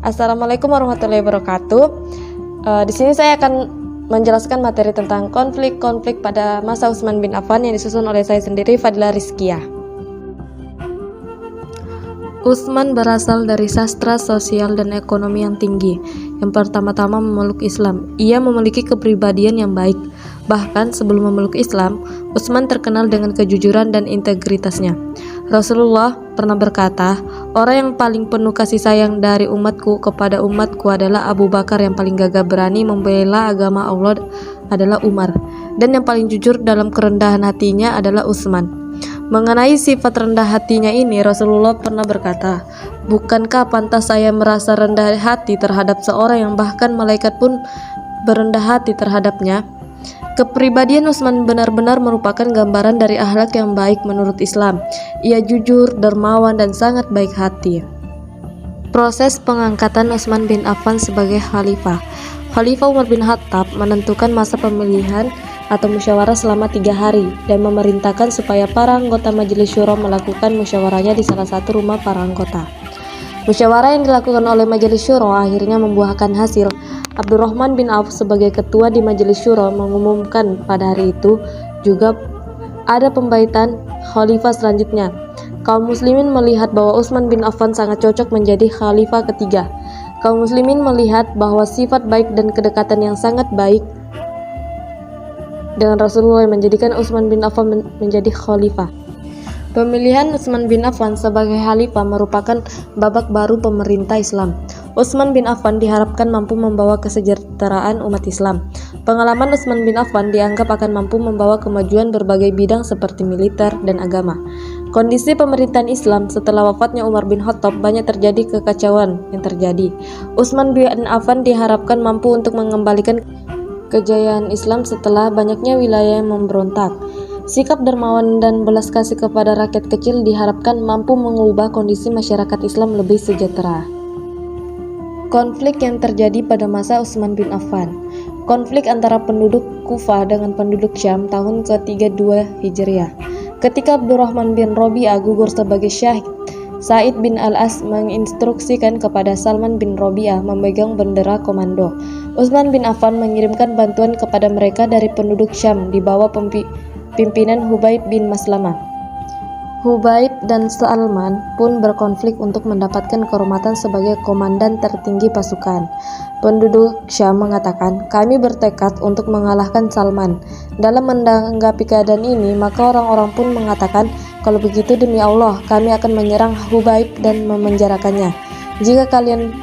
Assalamualaikum warahmatullahi wabarakatuh. Di sini saya akan menjelaskan materi tentang konflik-konflik pada masa Utsman bin Affan yang disusun oleh saya sendiri, Fadilah Rizkiyah. Utsman berasal dari sastra sosial dan ekonomi yang tinggi. Yang pertama-tama memeluk Islam. Ia memiliki kepribadian yang baik. Bahkan sebelum memeluk Islam, Utsman terkenal dengan kejujuran dan integritasnya. Rasulullah pernah berkata, "Orang yang paling penuh kasih sayang dari umatku kepada umatku adalah Abu Bakar, yang paling gagah berani membela agama Allah adalah Umar, dan yang paling jujur dalam kerendahan hatinya adalah Utsman." Mengenai sifat rendah hatinya ini, Rasulullah pernah berkata, "Bukankah pantas saya merasa rendah hati terhadap seorang yang bahkan malaikat pun berendah hati terhadapnya?" Kepribadian Utsman benar-benar merupakan gambaran dari akhlak yang baik menurut Islam. Ia jujur, dermawan, dan sangat baik hati. Proses pengangkatan Utsman bin Affan sebagai khalifah. Khalifah Umar bin Khattab menentukan masa pemilihan atau musyawarah selama 3 hari dan memerintahkan supaya para anggota Majelis Syuro melakukan musyawarahnya di salah satu rumah para anggota. Musyawarah yang dilakukan oleh Majelis Syuro akhirnya membuahkan hasil. Abdurrahman bin Auf sebagai ketua di Majelis Syuro mengumumkan pada hari itu juga ada pembaitan khalifah selanjutnya. Kaum muslimin melihat bahwa Utsman bin Affan sangat cocok menjadi khalifah ketiga. Kaum muslimin melihat bahwa sifat baik dan kedekatan yang sangat baik dengan Rasulullah yang menjadikan Utsman bin Affan menjadi khalifah. Pemilihan Utsman bin Affan sebagai khalifah merupakan babak baru pemerintah Islam. Utsman bin Affan diharapkan mampu membawa kesejahteraan umat Islam. Pengalaman Utsman bin Affan dianggap akan mampu membawa kemajuan berbagai bidang seperti militer dan agama. Kondisi pemerintahan Islam setelah wafatnya Umar bin Khattab banyak terjadi kekacauan yang terjadi. Utsman bin Affan diharapkan mampu untuk mengembalikan kejayaan Islam setelah banyaknya wilayah yang memberontak. Sikap dermawan dan belas kasih kepada rakyat kecil diharapkan mampu mengubah kondisi masyarakat Islam lebih sejahtera. Konflik yang terjadi pada masa Utsman bin Affan. Konflik antara penduduk Kufah dengan penduduk Syam tahun ke-32 Hijriah. Ketika Abdurrahman bin Rabi'ah gugur sebagai syahid, Sa'id bin Al-As menginstruksikan kepada Salman bin Rabi'ah memegang bendera komando. Utsman bin Affan mengirimkan bantuan kepada mereka dari penduduk Syam di bawah pimpinan Hubaib bin Maslamah. Hubaib dan Salman pun berkonflik untuk mendapatkan kehormatan sebagai komandan tertinggi pasukan. Penduduk Syam mengatakan, "Kami bertekad untuk mengalahkan Salman." Dalam menanggapi keadaan ini, maka orang-orang pun mengatakan, "Kalau begitu demi Allah, kami akan menyerang Hubaib dan memenjarakannya. Jika kalian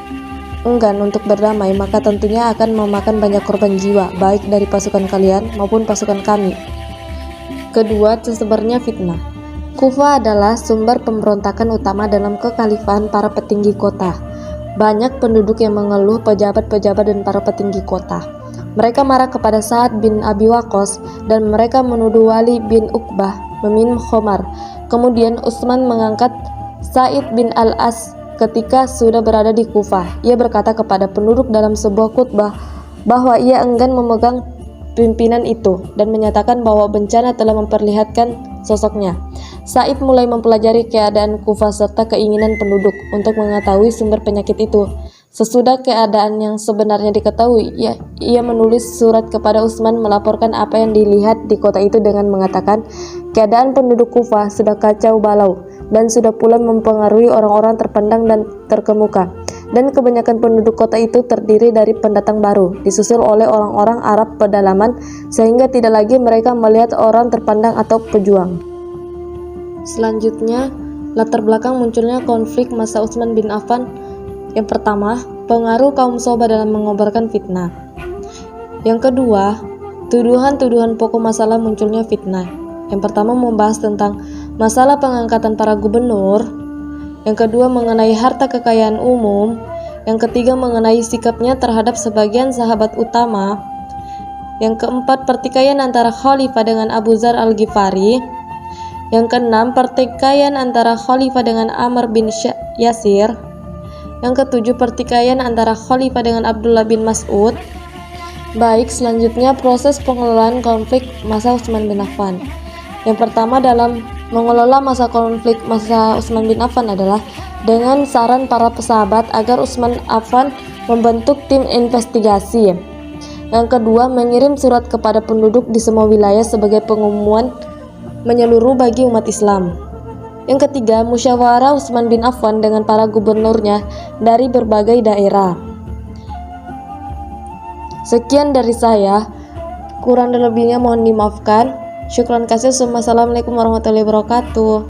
enggan untuk berdamai, maka tentunya akan memakan banyak korban jiwa, baik dari pasukan kalian maupun pasukan kami." Kedua, tersebarnya fitnah. Kufah adalah sumber pemberontakan utama dalam kekhalifahan para petinggi kota. Banyak penduduk yang mengeluh pejabat-pejabat dan para petinggi kota. Mereka marah kepada Sa'ad bin Abi Waqqas dan mereka menuduh Wali bin Uqbah meminum khamar. Kemudian Utsman mengangkat Sa'id bin Al-As ketika sudah berada di Kufah. Ia berkata kepada penduduk dalam sebuah khutbah bahwa ia enggan memegang pimpinan itu dan menyatakan bahwa bencana telah memperlihatkan sosoknya. Sa'id mulai mempelajari keadaan Kufah serta keinginan penduduk untuk mengetahui sumber penyakit itu. Sesudah keadaan yang sebenarnya diketahui, ia menulis surat kepada Utsman melaporkan apa yang dilihat di kota itu dengan mengatakan, "Keadaan penduduk Kufah sudah kacau balau dan sudah pula mempengaruhi orang-orang terpandang dan terkemuka. Dan kebanyakan penduduk kota itu terdiri dari pendatang baru, disusul oleh orang-orang Arab pedalaman, sehingga tidak lagi mereka melihat orang terpandang atau pejuang." Selanjutnya, latar belakang munculnya konflik masa Utsman bin Affan. Yang pertama, pengaruh kaum Sahabat dalam mengobarkan fitnah. Yang kedua, tuduhan-tuduhan pokok masalah munculnya fitnah. Yang pertama membahas tentang masalah pengangkatan para gubernur. Yang kedua mengenai harta kekayaan umum. Yang ketiga mengenai sikapnya terhadap sebagian sahabat utama. Yang keempat pertikaian antara Khalifah dengan Abu Dzar Al-Ghifari. Yang keenam pertikaian antara Khalifah dengan Amr bin Yasir. Yang ketujuh pertikaian antara Khalifah dengan Abdullah bin Mas'ud. Baik, selanjutnya proses pengelolaan konflik masa Utsman bin Affan. Yang pertama dalam mengelola masa konflik masa Utsman bin Affan adalah dengan saran para pesahabat agar Utsman Affan membentuk tim investigasi. Yang kedua, mengirim surat kepada penduduk di semua wilayah sebagai pengumuman menyeluruh bagi umat Islam. Yang ketiga, musyawarah Utsman bin Affan dengan para gubernurnya dari berbagai daerah. Sekian dari saya, kurang dan lebihnya mohon dimaafkan. Syukran kasih. Assalamualaikum warahmatullahi wabarakatuh.